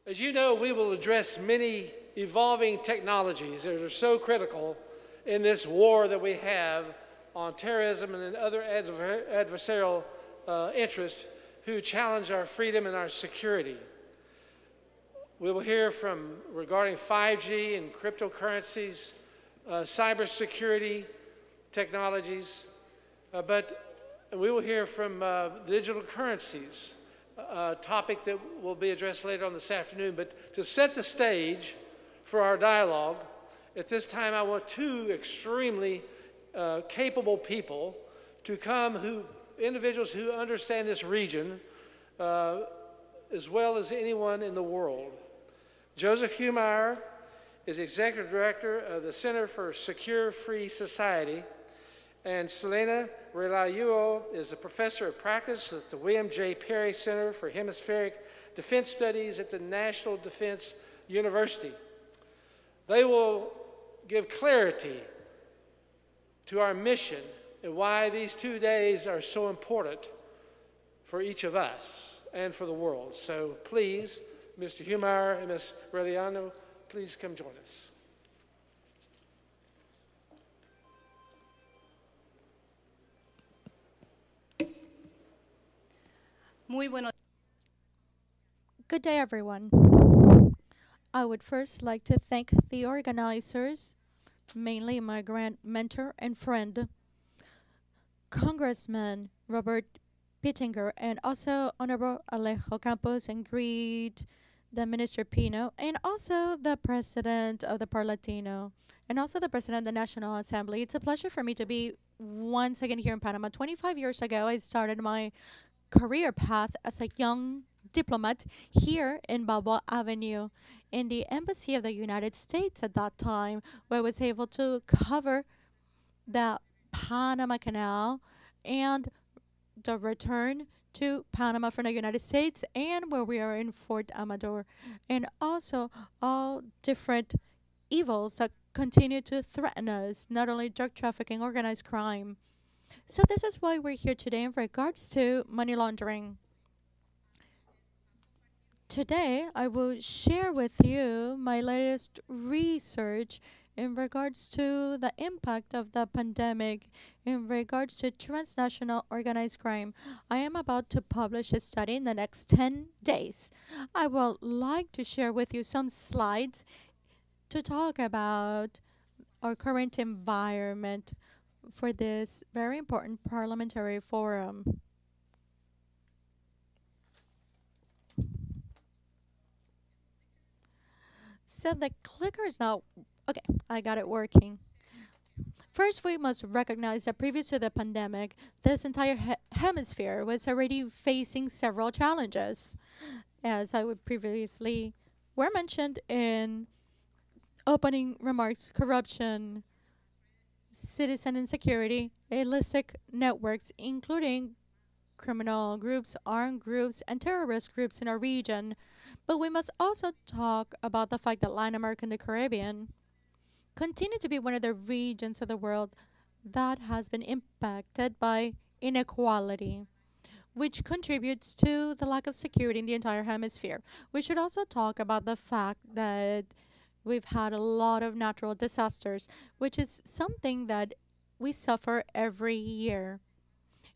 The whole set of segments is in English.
As you know, we will address many evolving technologies that are so critical in this war that we have on terrorism and other adversarial interests who challenge our freedom and our security. We will hear from regarding 5G and cryptocurrencies, cybersecurity technologies, but we will hear from digital currencies, a topic that will be addressed later on this afternoon. But to set the stage for our dialogue, at this time I want two extremely capable people to come, individuals who understand this region as well as anyone in the world. Joseph Humire is Executive Director of the Center for Secure Free Society, and Celina Realuyo is a Professor of Practice at the William J. Perry Center for Hemispheric Defense Studies at the National Defense University. They will give clarity to our mission and why these 2 days are so important for each of us and for the world. So please, Mr. Humire and Ms. Realuyo, please come join us. Good day, everyone. I would first like to thank the organizers, mainly my grand mentor and friend, Congressman Robert Pittenger, and also Honorable Alejo Campos, and greet the Minister Pino, and also the President of the Parlatino, and also the President of the National Assembly. It's a pleasure for me to be once again here in Panama. 25 years ago, I started my career path as a young diplomat here in Balboa Avenue in the Embassy of the United States at that time, where I was able to cover the Panama Canal and the return to Panama from the United States, and where we are in Fort Amador, and also all different evils that continue to threaten us, not only drug trafficking, organized crime. So this is why we're here today in regards to money laundering. Today, I will share with you my latest research in regards to the impact of the pandemic in regards to transnational organized crime. I am about to publish a study in the next 10 days. I would like to share with you some slides to talk about our current environment for this very important parliamentary forum. So the clicker is not okay. I got it working. First, we must recognize that previous to the pandemic, this entire hemisphere was already facing several challenges, as I would previously were mentioned in opening remarks: corruption, citizen insecurity, illicit networks, including criminal groups, armed groups, and terrorist groups in our region. But we must also talk about the fact that Latin America and the Caribbean continue to be one of the regions of the world that has been impacted by inequality, which contributes to the lack of security in the entire hemisphere. We should also talk about the fact that we've had a lot of natural disasters, which is something that we suffer every year.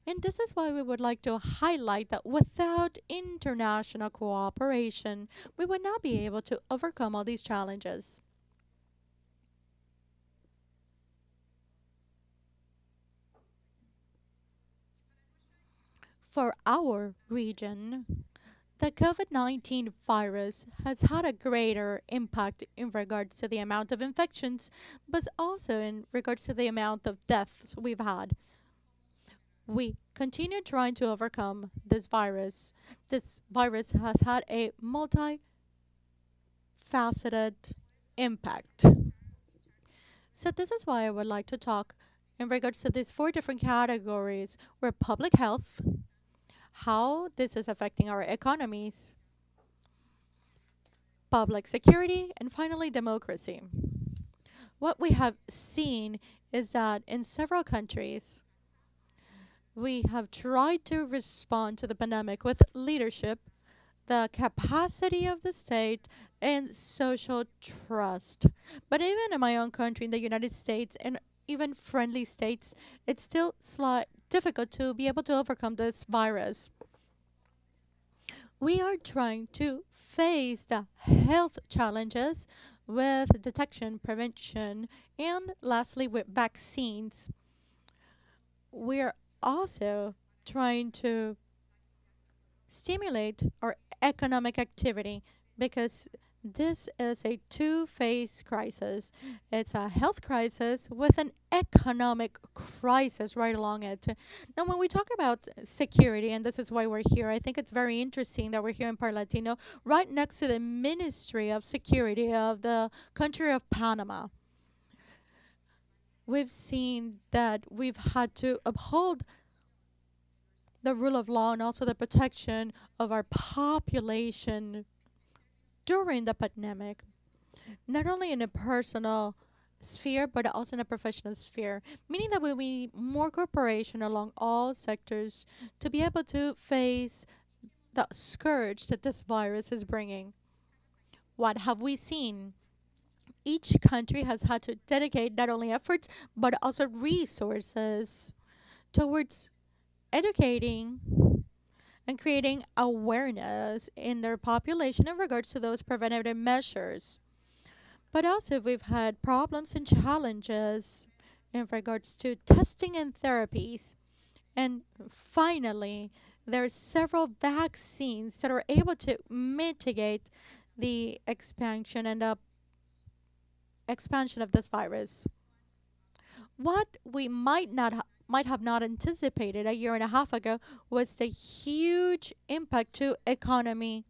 And this is why we would like to highlight that without international cooperation, we would not be able to overcome all these challenges. For our region, the COVID-19 virus has had a greater impact in regards to the amount of infections, but also in regards to the amount of deaths we've had. We continue trying to overcome this virus. This virus has had a multifaceted impact. So this is why I would like to talk in regards to these four different categories, where public health, how this is affecting our economies, public security, and finally democracy. What we have seen is that in several countries, we have tried to respond to the pandemic with leadership the capacity of the state and social trust. But even in my own country, in the United States, and even friendly states, it's still difficult to be able to overcome this virus. We are trying to face the health challenges with detection, prevention, and lastly, with vaccines. We're also trying to stimulate our economic activity because this is a two-phase crisis. It's a health crisis with an economic crisis right along it. Now, when we talk about security, and this is why we're here, I think it's very interesting that we're here in Parlatino, right next to the Ministry of Security of the country of Panama. We've seen that we've had to uphold the rule of law and also the protection of our population during the pandemic, not only in a personal sphere but also in a professional sphere, meaning that we need more cooperation along all sectors to be able to face the scourge that this virus is bringing. What have we seen? Each country has had to dedicate not only efforts but also resources towards educating and creating awareness in their population in regards to those preventative measures. But also, we've had problems and challenges in regards to testing and therapies. And finally, there are several vaccines that are able to mitigate the expansion and the expansion of this virus. What we might have not anticipated a year and a half ago was the huge impact to economy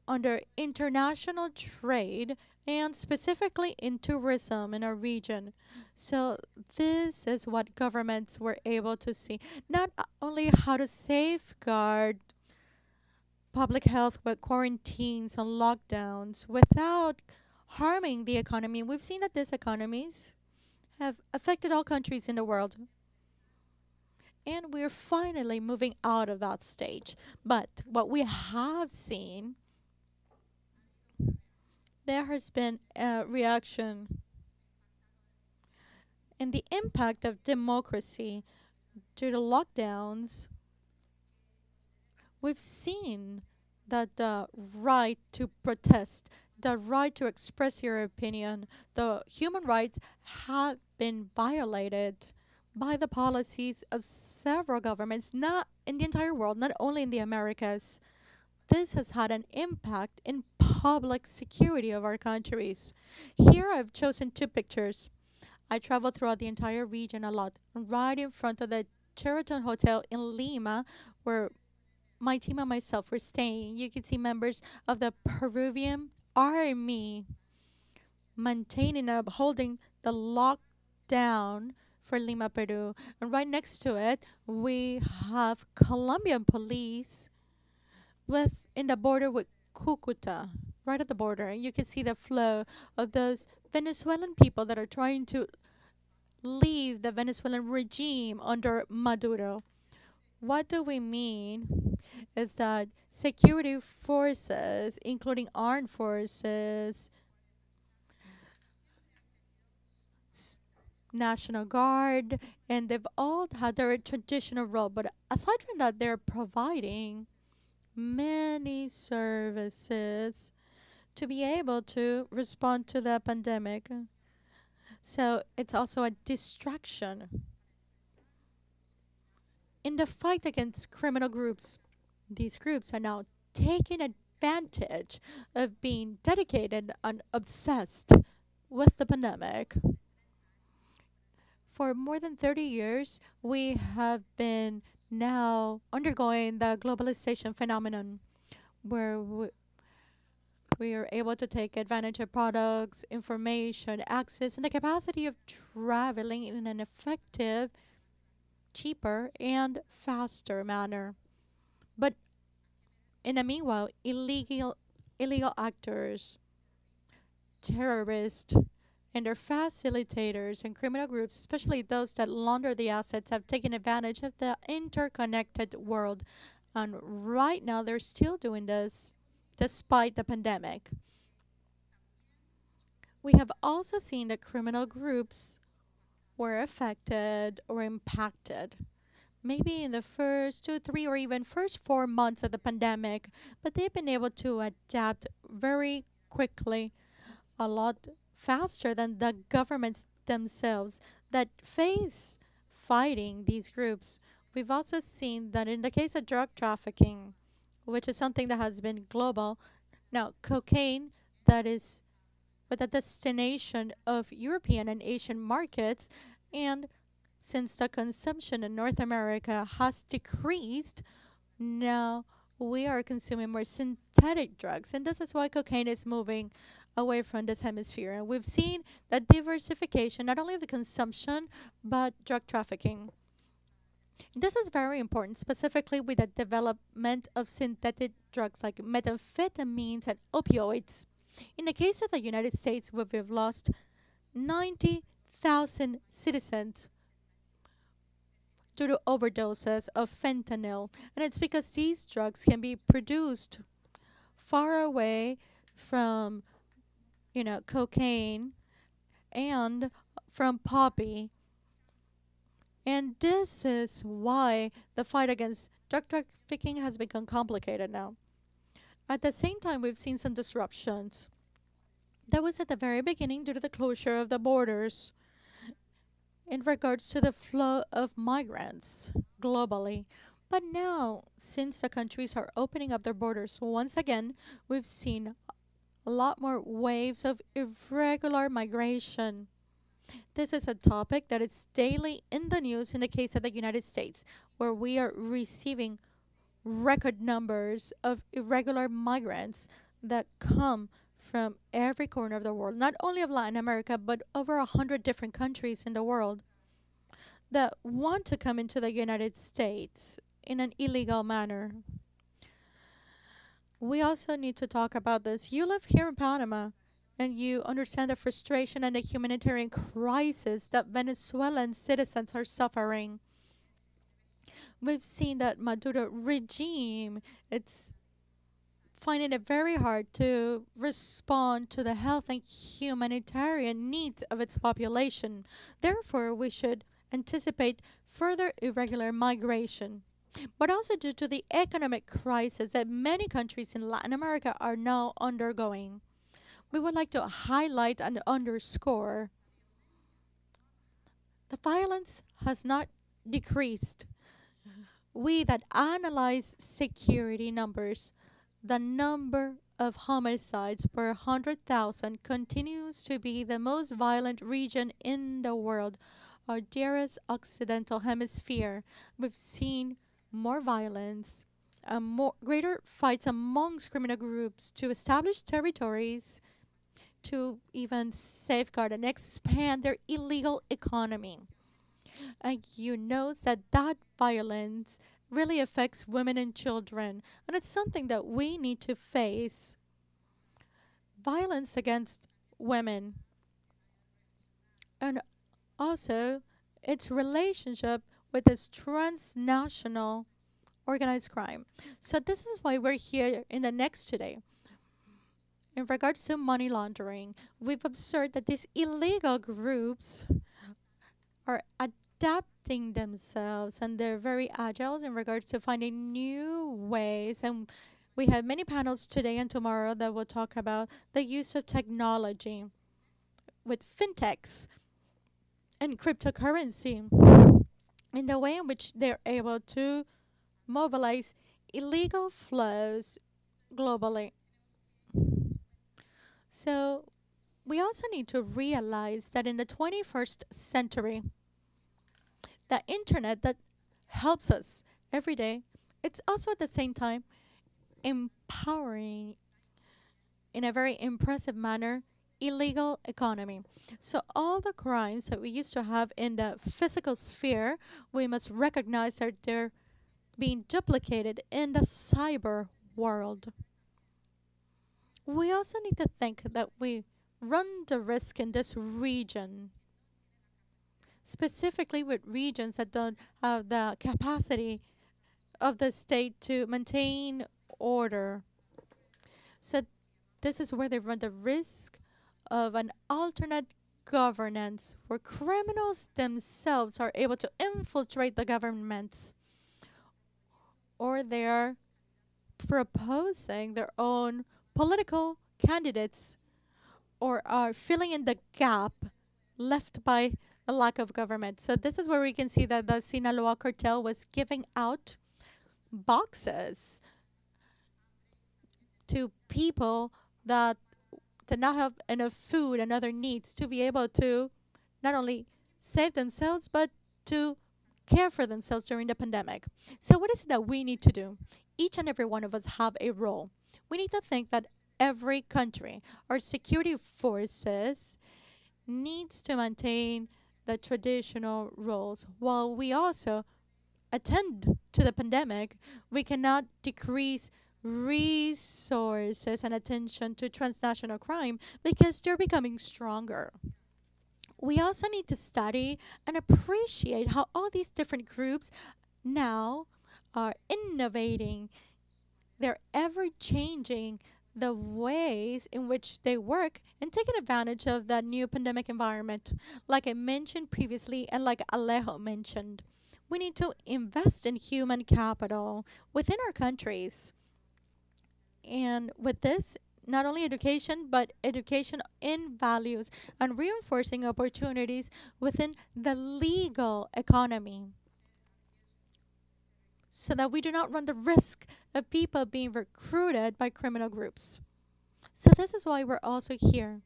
under international trade and specifically in tourism in our region. So this is what governments were able to see, not only how to safeguard public health with quarantines and lockdowns without harming the economy. We've seen that these economies have affected all countries in the world. And we're finally moving out of that stage. But what we have seen, there has been a reaction and the impact of democracy due to lockdowns. We've seen that the right to protest, the right to express your opinion, the human rights have been violated by the policies of several governments, not in the entire world, not only in the Americas. This has had an impact in public security of our countries. Here I've chosen two pictures. I travel throughout the entire region a lot, right in front of the Sheraton Hotel in Lima, where my team and myself were staying. You can see members of the Peruvian army maintaining and upholding the lockdown for Lima, Peru. And right next to it, we have Colombian police with in the border with Cucuta, right at the border. And you can see the flow of those Venezuelan people that are trying to leave the Venezuelan regime under Maduro. What do we mean is that security forces, including armed forces, National Guard, and they've all had their traditional role. But aside from that, they're providing many services to be able to respond to the pandemic. So it's also a distraction in the fight against criminal groups. These groups are now taking advantage of being dedicated and obsessed with the pandemic. For more than 30 years, we have been now undergoing the globalization phenomenon where we are able to take advantage of products, information, access, and the capacity of traveling in an effective, cheaper, and faster manner. But in the meanwhile, illegal actors, terrorists, and their facilitators and criminal groups, especially those that launder the assets, have taken advantage of the interconnected world And right now, they're still doing this despite the pandemic. We have also seen that criminal groups were affected or impacted, maybe in the first 2, 3, or even first 4 months of the pandemic, but they've been able to adapt very quickly, a lot faster than the governments themselves that face fighting these groups. We've also seen that in the case of drug trafficking, which is something that has been global, now cocaine that is with a destination of European and Asian markets, and since the consumption in North America has decreased, now we are consuming more synthetic drugs, and this is why cocaine is moving away from this hemisphere. And we've seen that diversification, not only of the consumption, but drug trafficking. This is very important, specifically with the development of synthetic drugs like methamphetamines and opioids. In the case of the United States, where we've lost 90,000 citizens due to overdoses of fentanyl, and it's because these drugs can be produced far away from, cocaine and from poppy. And this is why the fight against drug trafficking has become complicated now. At the same time, we've seen some disruptions. That was at the very beginning due to the closure of the borders in regards to the flow of migrants globally. But now, since the countries are opening up their borders once again, we've seen a lot more waves of irregular migration. This is a topic that is daily in the news in the case of the United States, where we are receiving record numbers of irregular migrants that come from every corner of the world, not only of Latin America, but over 100 different countries in the world that want to come into the United States in an illegal manner. We also need to talk about this. You live here in Panama and you understand the frustration and the humanitarian crisis that Venezuelan citizens are suffering. We've seen that Maduro regime, it's finding it very hard to respond to the health and humanitarian needs of its population. Therefore, we should anticipate further irregular migration. But also due to the economic crisis that many countries in Latin America are now undergoing. We would like to highlight and underscore the violence has not decreased. We that analyze security numbers, the number of homicides per 100,000 continues to be the most violent region in the world, our dearest Occidental Hemisphere. We've seen more violence, more greater fights amongst criminal groups to establish territories, to even safeguard and expand their illegal economy. And you know that that violence really affects women and children, and it's something that we need to face. Violence against women, and also its relationship with this transnational organized crime. So this is why we're here in the next today. In regards to money laundering, we've observed that these illegal groups are adapting themselves and they're very agile in regards to finding new ways. And we have many panels today and tomorrow that will talk about the use of technology with fintechs and cryptocurrency in the way in which they're able to mobilize illegal flows globally. So we also need to realize that in the 21st century, the internet that helps us every day, it's also at the same time empowering in a very impressive manner illegal economy. So all the crimes that we used to have in the physical sphere, we must recognize that they're being duplicated in the cyber world. We also need to think that we run the risk in this region, specifically with regions that don't have the capacity of the state to maintain order. So this is where they run the risk of an alternate governance where criminals themselves are able to infiltrate the governments, or they are proposing their own political candidates, or are filling in the gap left by a lack of government. So this is where we can see that the Sinaloa cartel was giving out boxes to people that did not have enough food and other needs to be able to not only save themselves but to care for themselves during the pandemic. So what is it that we need to do? Each and every one of us have a role. We need to think that every country, our security forces needs to maintain the traditional roles while we also attend to the pandemic. We cannot decrease resources and attention to transnational crime because they're becoming stronger. We also need to study and appreciate how all these different groups now are innovating. They're ever changing the ways in which they work and taking advantage of that new pandemic environment. Like I mentioned previously, and like Alejo mentioned, we need to invest in human capital within our countries. And with this, not only education, but education in values and reinforcing opportunities within the legal economy so that we do not run the risk of people being recruited by criminal groups. So, this is why we're also here.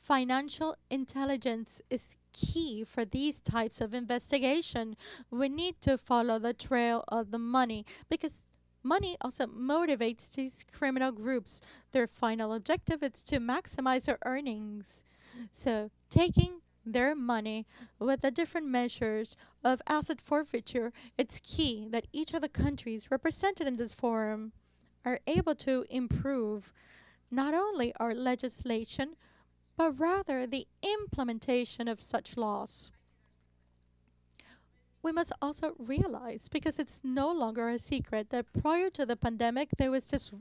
Financial intelligence is key for these types of investigation. We need to follow the trail of the money because money also motivates these criminal groups. Their final objective is to maximize their earnings. So, taking their money with the different measures of asset forfeiture, it's key that each of the countries represented in this forum are able to improve not only our legislation, but rather the implementation of such laws. We must also realize, because it's no longer a secret, that prior to the pandemic, there was this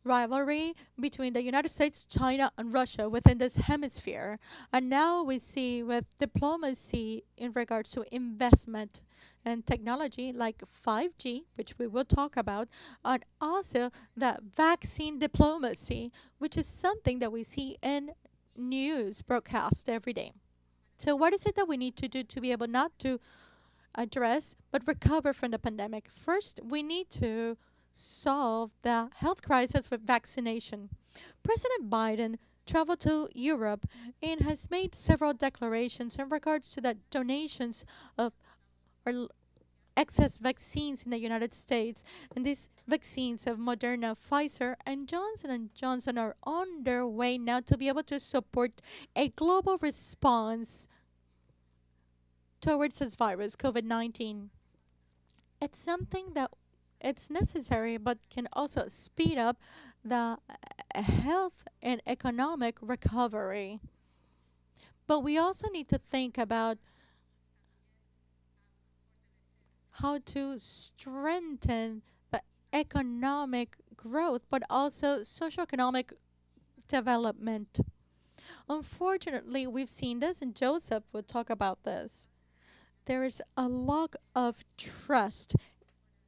rivalry between the United States, China, and Russia within this hemisphere. And now we see with diplomacy in regards to investment and technology like 5G, which we will talk about, and also the vaccine diplomacy, which is something that we see in news broadcast every day. So, what is it that we need to do to be able not to address but recover from the pandemic? First, we need to solve the health crisis with vaccination. President Biden traveled to Europe and has made several declarations in regards to the donations of or excess vaccines in the United States. And these vaccines of Moderna, Pfizer, and Johnson are on their way now to be able to support a global response towards this virus, COVID-19. It's something that it's necessary but can also speed up the health and economic recovery. But we also need to think about how to strengthen the economic growth but also socioeconomic development. Unfortunately, we've seen this, and Joseph would talk about this. There is a lack of trust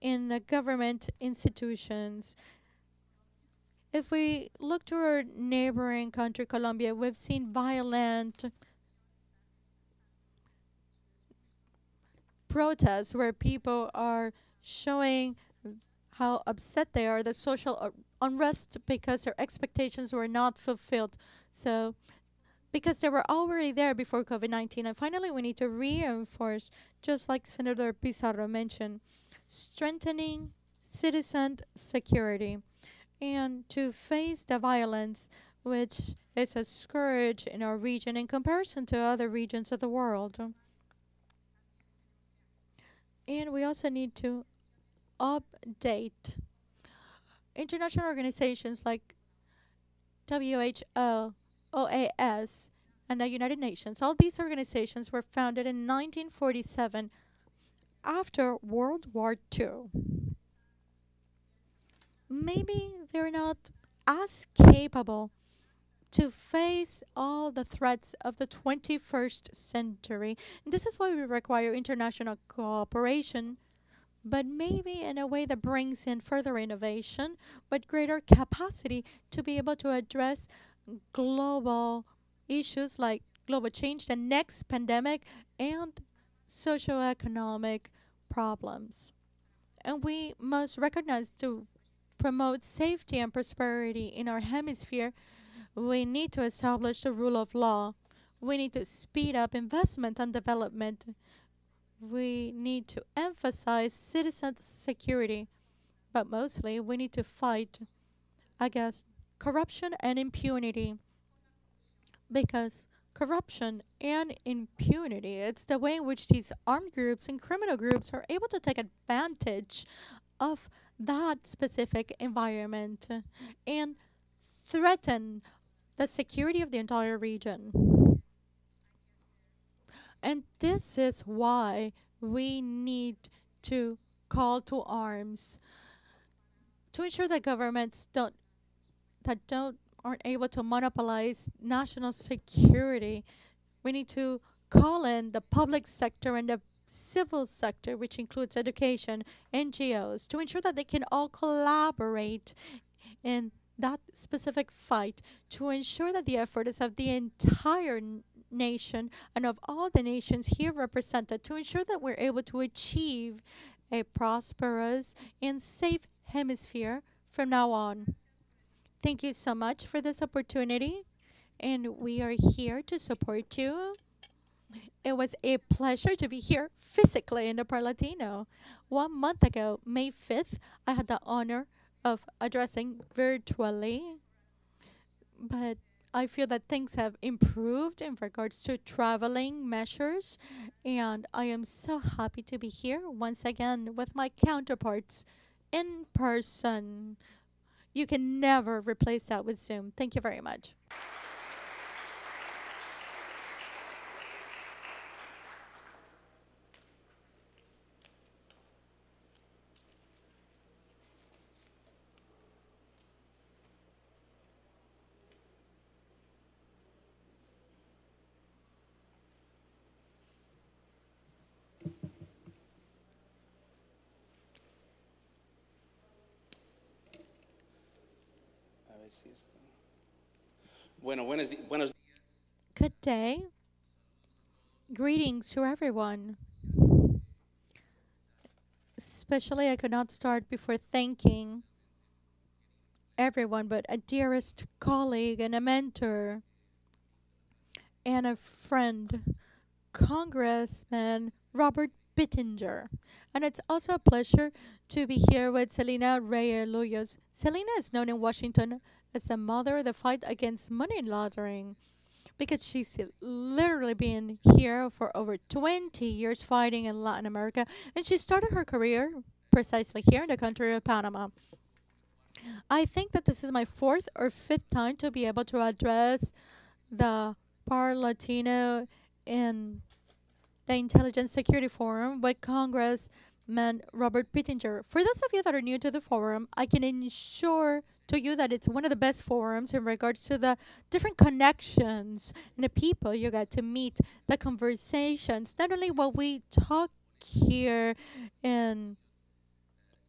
in the government institutions. If we look to our neighboring country, Colombia, we've seen violent protests where people are showing how upset they are, the social unrest because their expectations were not fulfilled. So, because they were already there before COVID 19. And finally, we need to reinforce, just like Senator Pizarro mentioned, strengthening citizen security and to face the violence which is a scourge in our region in comparison to other regions of the world. And we also need to update international organizations like WHO, OAS, and the United Nations. All these organizations were founded in 1947 after World War II. maybe they're not as capable to face all the threats of the 21st century. This is why we require international cooperation, but maybe in a way that brings in further innovation, but greater capacity to be able to address global issues like global change, the next pandemic, and socioeconomic problems. And we must recognize to promote safety and prosperity in our hemisphere, we need to establish the rule of law. We need to speed up investment and development. We need to emphasize citizen security, but mostly we need to fight against corruption and impunity, because corruption and impunity, it's the way in which these armed groups and criminal groups are able to take advantage of that specific environment and threaten the security of the entire region. And this is why we need to call to arms to ensure that governments don't aren't able to monopolize national security. We need to call in the public sector and the civil sector, which includes education, NGOs, to ensure that they can all collaborate in that specific fight, to ensure that the effort is of the entire nation and of all the nations here represented, to ensure that we're able to achieve a prosperous and safe hemisphere from now on. Thank you so much for this opportunity, and we are here to support you. It was a pleasure to be here physically in the Parlatino. 1 month ago, May 5th, I had the honor of addressing virtually, but I feel that things have improved in regards to traveling measures, and I am so happy to be here once again with my counterparts in person. You can never replace that with Zoom. Thank you very much. A ver si esto. Bueno, buenos. Good day. Greetings to everyone. Especially, I could not start before thanking everyone, but a dearest colleague and a mentor and a friend, Congressman Robert Bittinger. And it's also a pleasure to be here with Celina Realuyo. Celina is known in Washington as the mother of the fight against money laundering, because she's literally been here for over 20 years fighting in Latin America, and she started her career precisely here in the country of Panama. I think that this is my fourth or fifth time to be able to address the Par Latino in the Intelligence Security Forum with Congressman Robert Pittenger. For those of you that are new to the forum, I can ensure to you that it's one of the best forums in regards to the different connections and the people you get to meet, the conversations, not only what we talk here and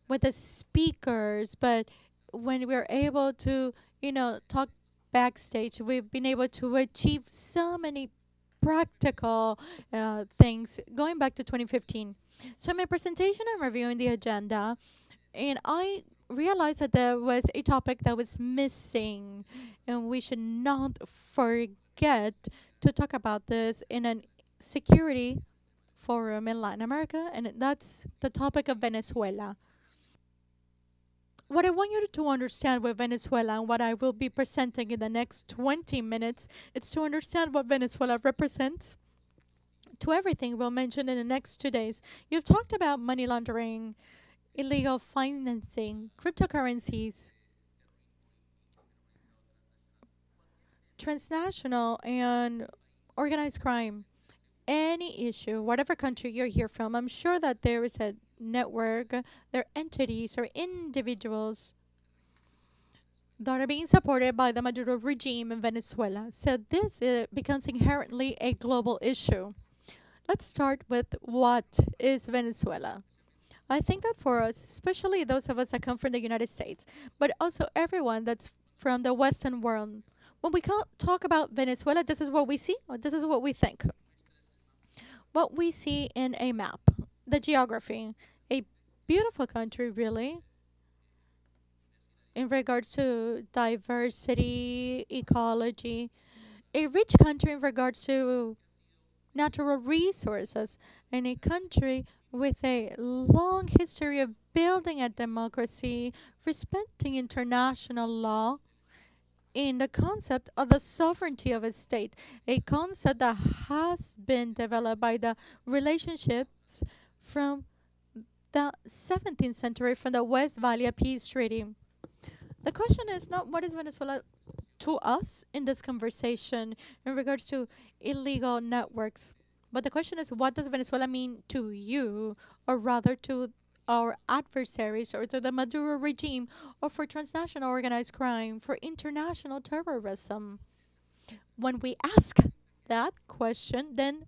with the speakers, but when we're able to, talk backstage, we've been able to achieve so many practical things going back to 2015. So, in my presentation, I'm reviewing the agenda, and I realized that there was a topic that was missing, and we should not forget to talk about this in a security forum in Latin America, and that's the topic of Venezuela. What I want you to understand with Venezuela and what I will be presenting in the next 20 minutes is to understand what Venezuela represents to everything we'll mention in the next 2 days. You've talked about money laundering, illegal financing, cryptocurrencies, transnational and organized crime. Any issue, whatever country you're here from, I'm sure that there is a network, there are entities or individuals that are being supported by the Maduro regime in Venezuela. So this becomes inherently a global issue. Let's start with what is Venezuela. I think that for us, especially those of us that come from the United States, but also everyone that's from the Western world, when we talk about Venezuela, this is what we see, or this is what we think. What we see in a map, the geography, a beautiful country, really, in regards to diversity, ecology, a rich country in regards to natural resources, and a country with a long history of building a democracy, respecting international law, in the concept of the sovereignty of a state, a concept that has been developed by the relationships from the 17th century from the Westphalia Peace Treaty. The question is not what is Venezuela to us in this conversation in regards to illegal networks. But the question is, what does Venezuela mean to you, or rather to our adversaries, or to the Maduro regime, or for transnational organized crime, for international terrorism? When we ask that question, then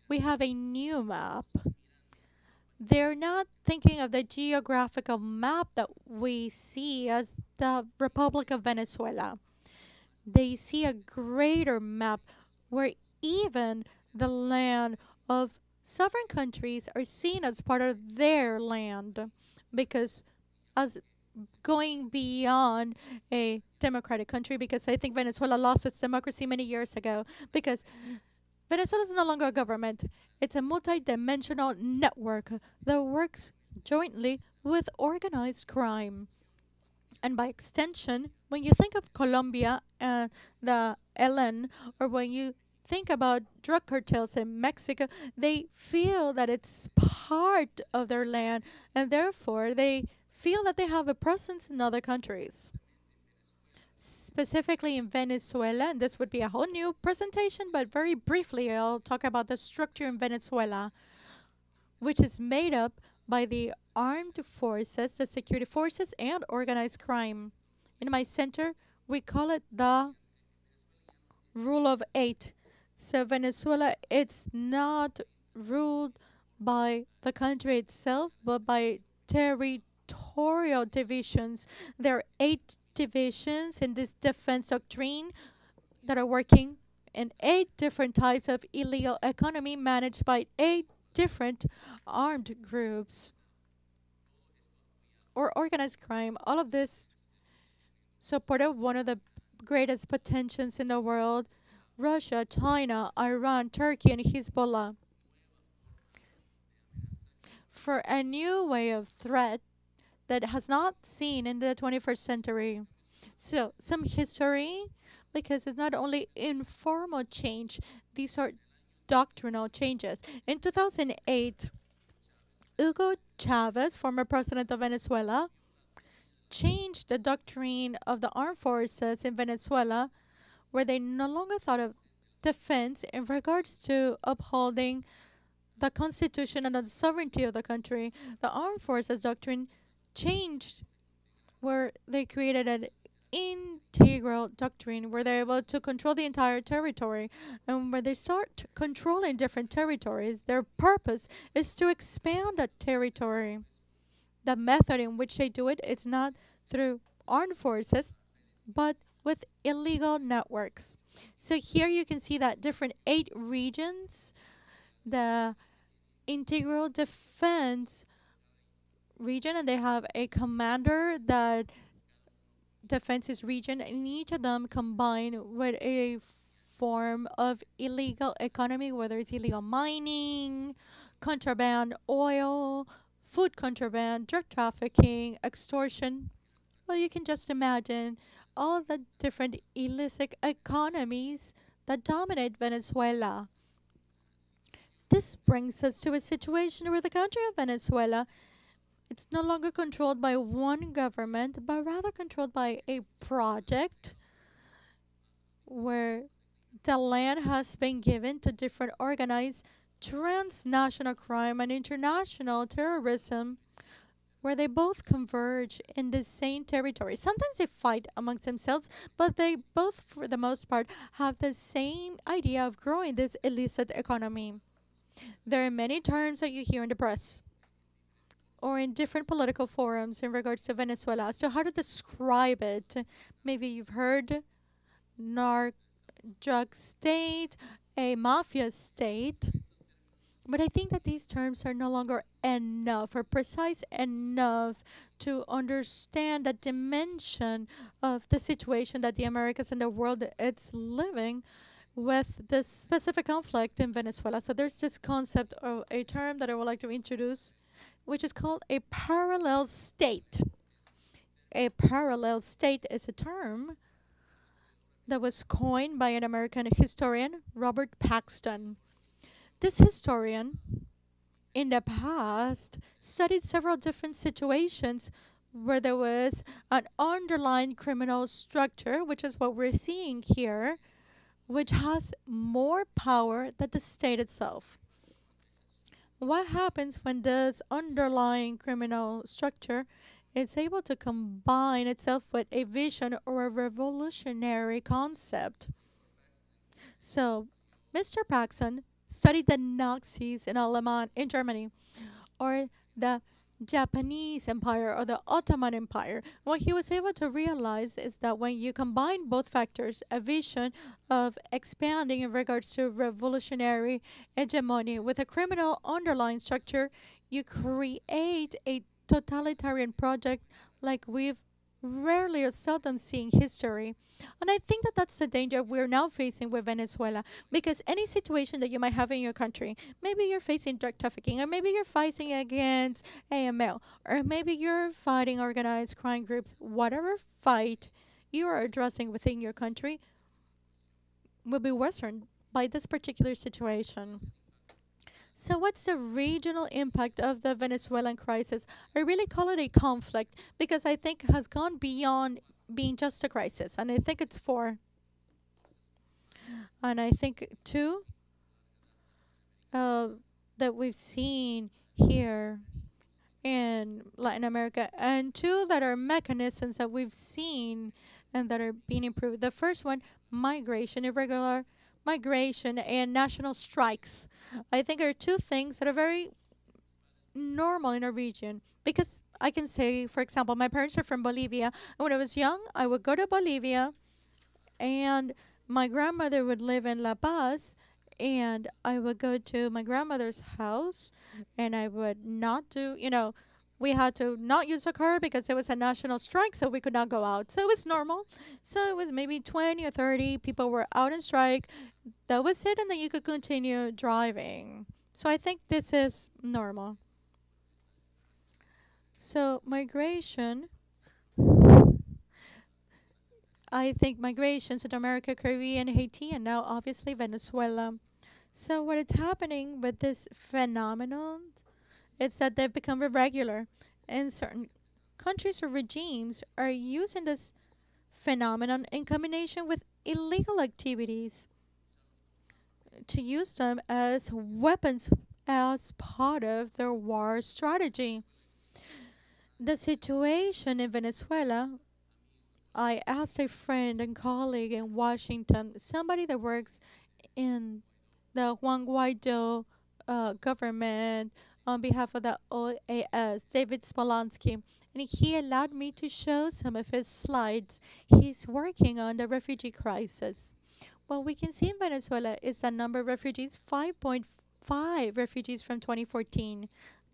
we have a new map. They're not thinking of the geographical map that we see as the Republic of Venezuela. They see a greater map where even the land of sovereign countries are seen as part of their land, because as going beyond a democratic country, because I think Venezuela lost its democracy many years ago, because Venezuela is no longer a government. It's a multi-dimensional network that works jointly with organized crime. And by extension, when you think of Colombia and the LN, or when you think about drug cartels in Mexico, they feel that it's part of their land, and therefore they feel that they have a presence in other countries. Specifically in Venezuela, and this would be a whole new presentation, but very briefly, I'll talk about the structure in Venezuela, which is made up by the armed forces, the security forces, and organized crime. In my center, we call it the rule of eight. So Venezuela, it's not ruled by the country itself, but by territorial divisions. There are eight divisions in this defense doctrine that are working in eight different types of illegal economy managed by eight different armed groups or organized crime. All of this supported one of the greatest potentials in the world, Russia, China, Iran, Turkey, and Hezbollah, for a new way of threat that has not seen in the 21st century. So, some history, because it's not only informal change, these are doctrinal changes. In 2008, Hugo Chavez, former president of Venezuela, changed the doctrine of the armed forces in Venezuela, where they no longer thought of defense in regards to upholding the constitution and the sovereignty of the country. The armed forces doctrine changed, where they created an integral doctrine where they're able to control the entire territory. And when they start controlling different territories, their purpose is to expand that territory. The method in which they do it is not through armed forces, but with illegal networks. So here you can see that different eight regions, the integral defense region, and they have a commander that defends his region, and each of them combine with a form of illegal economy, whether it's illegal mining, contraband oil, food contraband, drug trafficking, extortion. Well, you can just imagine all the different illicit economies that dominate Venezuela. This brings us to a situation where the country of Venezuela, it's no longer controlled by one government, but rather controlled by a project where the land has been given to different organized transnational crime and international terrorism where they both converge in the same territory. Sometimes they fight amongst themselves, but they both, for the most part, have the same idea of growing this illicit economy. There are many terms that you hear in the press or in different political forums in regards to Venezuela as to how to describe it. Maybe you've heard narc drug state, a mafia state. But I think that these terms are no longer enough or precise enough to understand the dimension of the situation that the Americas and the world it's living with this specific conflict in Venezuela. So there's this concept of a term that I would like to introduce, which is called a parallel state. A parallel state is a term that was coined by an American historian, Robert Paxton. This historian in the past studied several different situations where there was an underlying criminal structure, which is what we're seeing here, which has more power than the state itself. What happens when this underlying criminal structure is able to combine itself with a vision or a revolutionary concept? So, Mr. Paxson studied the Nazis in Germany, or the Japanese Empire or the Ottoman Empire. What he was able to realize is that when you combine both factors, a vision of expanding in regards to revolutionary hegemony with a criminal underlying structure, you create a totalitarian project like we've rarely or seldom seen in history. And I think that that's the danger we're now facing with Venezuela. Because any situation that you might have in your country, maybe you're facing drug trafficking, or maybe you're fighting against AML, or maybe you're fighting organized crime groups, whatever fight you are addressing within your country will be worsened by this particular situation. So, what's the regional impact of the Venezuelan crisis? I really call it a conflict because I think it has gone beyond being just a crisis. And I think it's four. And I think two, uh, that we've seen here in Latin America, and two that are mechanisms that we've seen and that are being improved. The first one, migration, irregular migration, and national strikes. I think are two things that are very normal in a region because I can say, for example, my parents are from Bolivia, and when I was young, I would go to Bolivia and my grandmother would live in La Paz, and I would go to my grandmother's house, and I would not do, we had to not use a car because it was a national strike, so we could not go out. So it was normal. So it was maybe 20 or 30 people were out on strike. That was it, and then you could continue driving. So I think this is normal. So migration, I think migration to America, Caribbean, Haiti, and now obviously Venezuela. So what is happening with this phenomenon is that they've become irregular, and certain countries or regimes are using this phenomenon in combination with illegal activities to use them as weapons as part of their war strategy. The situation in Venezuela, I asked a friend and colleague in Washington, somebody that works in the Juan Guaido government on behalf of the OAS, David Spolansky, and he allowed me to show some of his slides. He's working on the refugee crisis. What we can see in Venezuela is the number of refugees, 5.5 refugees from 2014.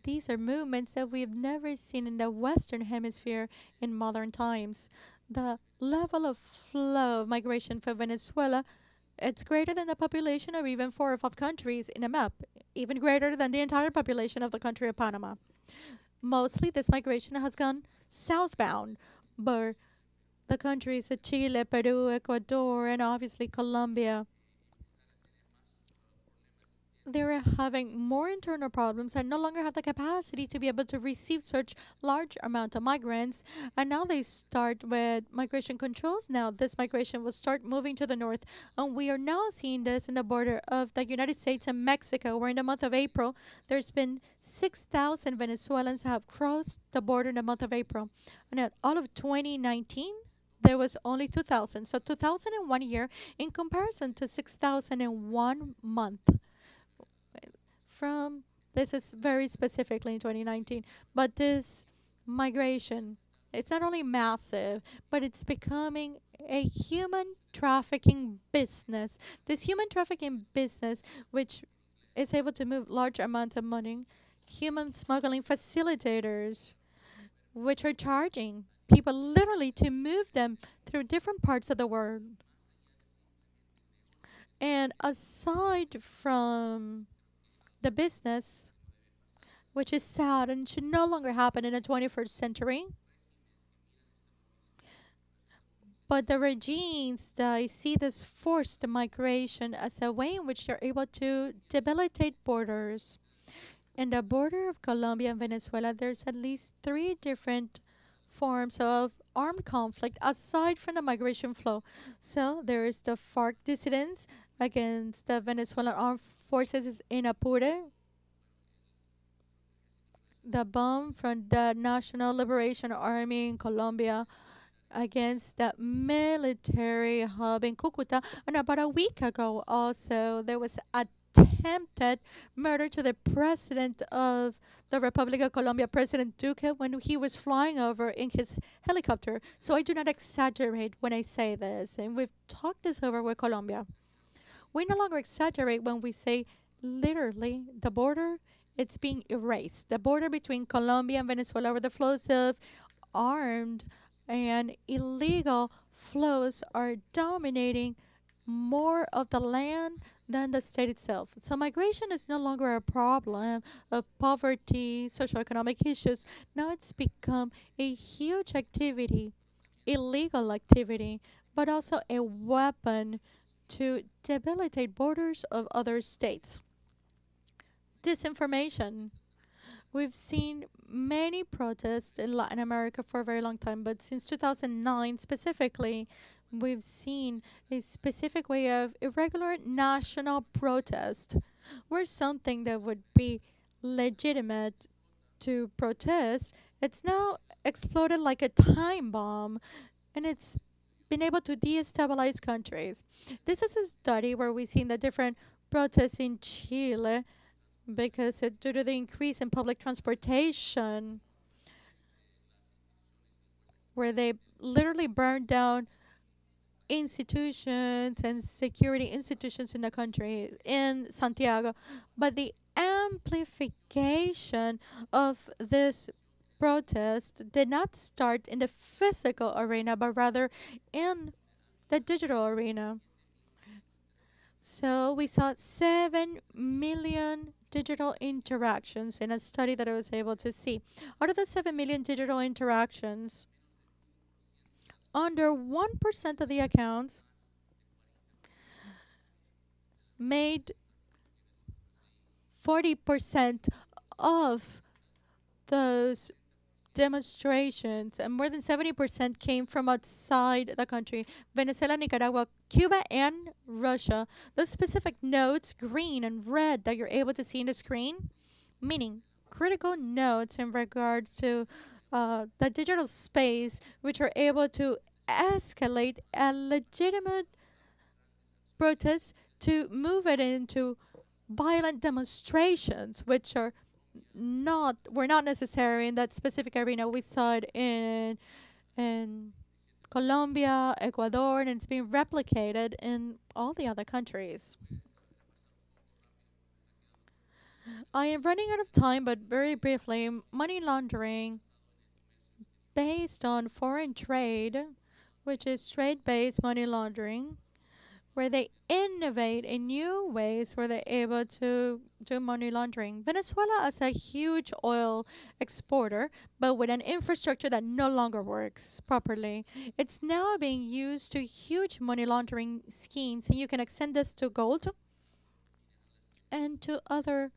These are movements that we've never seen in the Western Hemisphere in modern times. The level of flow of migration for Venezuela, it's greater than the population of even four or five countries in a map, even greater than the entire population of the country of Panama. Mostly this migration has gone southbound, but the countries of Chile, Peru, Ecuador, and obviously Colombia, they're having more internal problems and no longer have the capacity to be able to receive such large amount of migrants. And now they start with migration controls. Now this migration will start moving to the north, and we are now seeing this in the border of the United States and Mexico, where in the month of April there's been 6,000 Venezuelans have crossed the border in the month of April, and at all of 2019 there was only 2,000. So 2,000 in 1 year in comparison to 6,000 in 1 month. From this is very specifically in 2019, but this migration, it's not only massive, but it's becoming a human trafficking business. This human trafficking business, which is able to move large amounts of money, human smuggling facilitators, which are charging people literally to move them through different parts of the world. And aside from the business, which is sad and should no longer happen in the 21st century. But the regimes that see this forced migration as a way in which they're able to debilitate borders. In the border of Colombia and Venezuela, there's at least three different forms of armed conflict aside from the migration flow. So there is the FARC dissidents against the Venezuelan armed forces in Apure, the bomb from the National Liberation Army in Colombia against the military hub in Cucuta. And about a week ago, also, there was attempted murder to the president of the Republic of Colombia, President Duque, when he was flying over in his helicopter. So I do not exaggerate when I say this. And we've talked this over with Colombia. We no longer exaggerate when we say literally the border, it's being erased. The border between Colombia and Venezuela, where the flows of armed and illegal flows are dominating more of the land than the state itself. So migration is no longer a problem of poverty, socioeconomic issues. Now it's become a huge activity, illegal activity, but also a weapon to debilitate borders of other states. Disinformation. We've seen many protests in Latin America for a very long time, but since 2009 specifically, we've seen a specific way of irregular national protest, where something that would be legitimate to protest, it's now exploded like a time bomb, and it's been able to destabilize countries. This is a study where we've seen the different protests in Chile because due to the increase in public transportation, where they literally burned down institutions and security institutions in the country in Santiago. But the amplification of this protest did not start in the physical arena, but rather in the digital arena. So we saw 7 million digital interactions in a study that I was able to see. Out of the 7 million digital interactions, under 1% of the accounts made 40% of those demonstrations, and more than 70% came from outside the country: Venezuela, Nicaragua, Cuba, and Russia. Those specific notes, green and red, that you're able to see in the screen, meaning critical notes in regards to the digital space, which are able to escalate a legitimate protest to move it into violent demonstrations, which are not were not necessary in that specific arena. We saw it in Colombia, Ecuador, and it's being replicated in all the other countries. I am running out of time, but very briefly, money laundering based on foreign trade, which is trade-based money laundering, where they innovate in new ways where they're able to do money laundering. Venezuela is a huge oil exporter, but with an infrastructure that no longer works properly. It's now being used to huge money laundering schemes, and you can extend this to gold and to other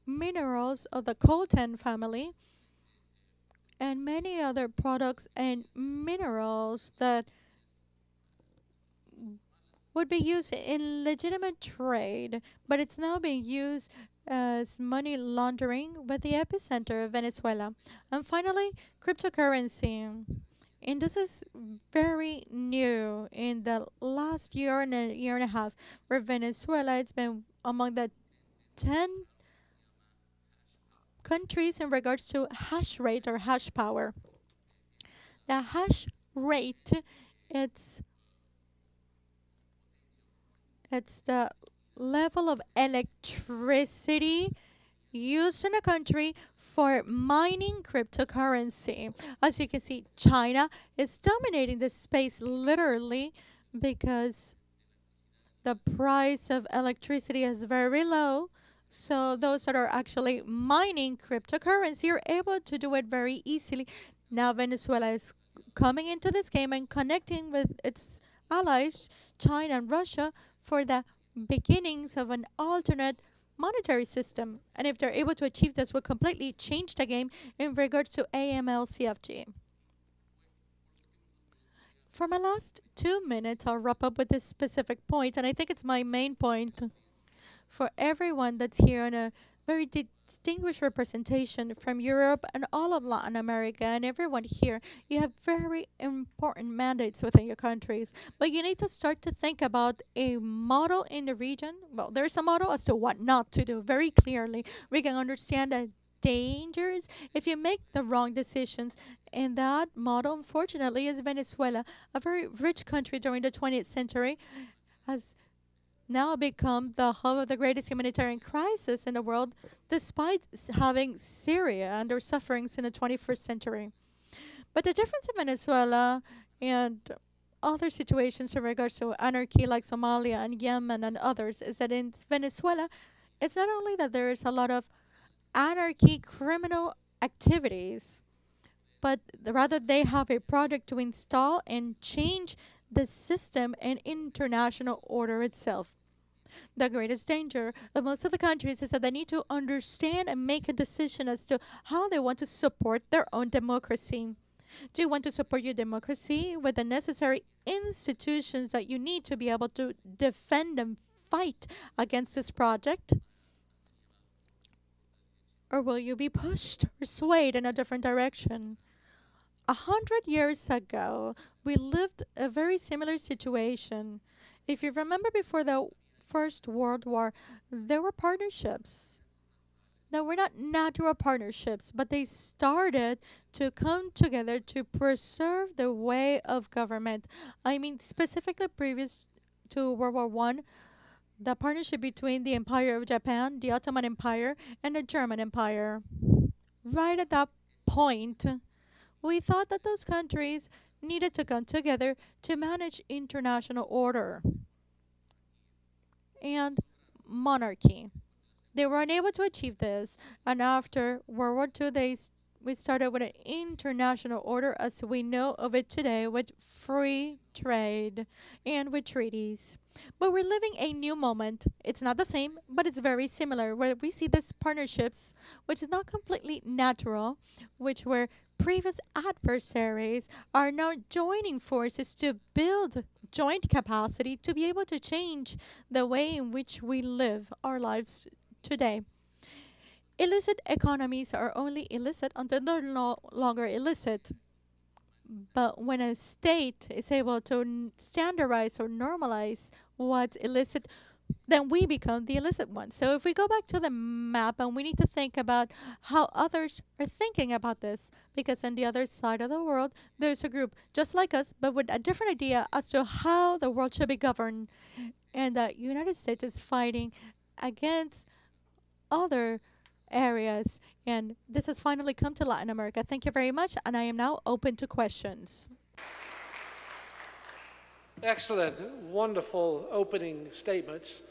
minerals of the coltan family, and many other products and minerals that would be used in legitimate trade, but it's now being used as money laundering with the epicenter of Venezuela. And finally, cryptocurrency. And this is very new in the last year and a year and a half, where Venezuela it's been among the 10 countries in regards to hash rate or hash power. The hash rate, it's it's the level of electricity used in a country for mining cryptocurrency. As you can see, China is dominating this space literally because the price of electricity is very low. So those that are actually mining cryptocurrency are able to do it very easily. Now Venezuela is coming into this game and connecting with its allies, China and Russia, for the beginnings of an alternate monetary system. And if they're able to achieve this, will completely change the game in regards to AML-CFG. For my last 2 minutes, I'll wrap up with this specific point, and I think it's my main point for everyone that's here in a very distinguished representation from Europe and all of Latin America and everyone here. You have very important mandates within your countries, but you need to start to think about a model in the region. Well, there's a model as to what not to do very clearly. We can understand the dangers if you make the wrong decisions. And that model, unfortunately, is Venezuela, a very rich country during the 20th century, has now become the hub of the greatest humanitarian crisis in the world, despite having Syria and their sufferings in the 21st century. But the difference in Venezuela and other situations in regards to anarchy like Somalia and Yemen and others is that in Venezuela, it's not only that there is a lot of anarchy criminal activities, but rather they have a project to install and change the system and international order itself. The greatest danger of most of the countries is that they need to understand and make a decision as to how they want to support their own democracy. Do you want to support your democracy with the necessary institutions that you need to be able to defend and fight against this project? Or will you be pushed or swayed in a different direction? 100 years ago, we lived a very similar situation. If you remember, before the First World War, there were partnerships. Now, were not natural partnerships, but they started to come together to preserve the way of government. I mean, specifically previous to World War One, the partnership between the Empire of Japan, the Ottoman Empire, and the German Empire. Right at that point, we thought that those countries needed to come together to manage international order and monarchy. They were unable to achieve this, and after World War II, we started with an international order as we know of it today, with free trade and with treaties. But we're living a new moment. It's not the same, but it's very similar, where we see these partnerships, which is not completely natural, which were previous adversaries are now joining forces to build joint capacity to be able to change the way in which we live our lives today. Illicit economies are only illicit until they're no longer illicit. But when a state is able to standardize or normalize what's illicit, then we become the illicit ones. So if we go back to the map and we need to think about how others are thinking about this, because on the other side of the world, there's a group just like us, but with a different idea as to how the world should be governed. And the United States is fighting against other areas. And this has finally come to Latin America. Thank you very much, and I am now open to questions. Excellent, wonderful opening statements.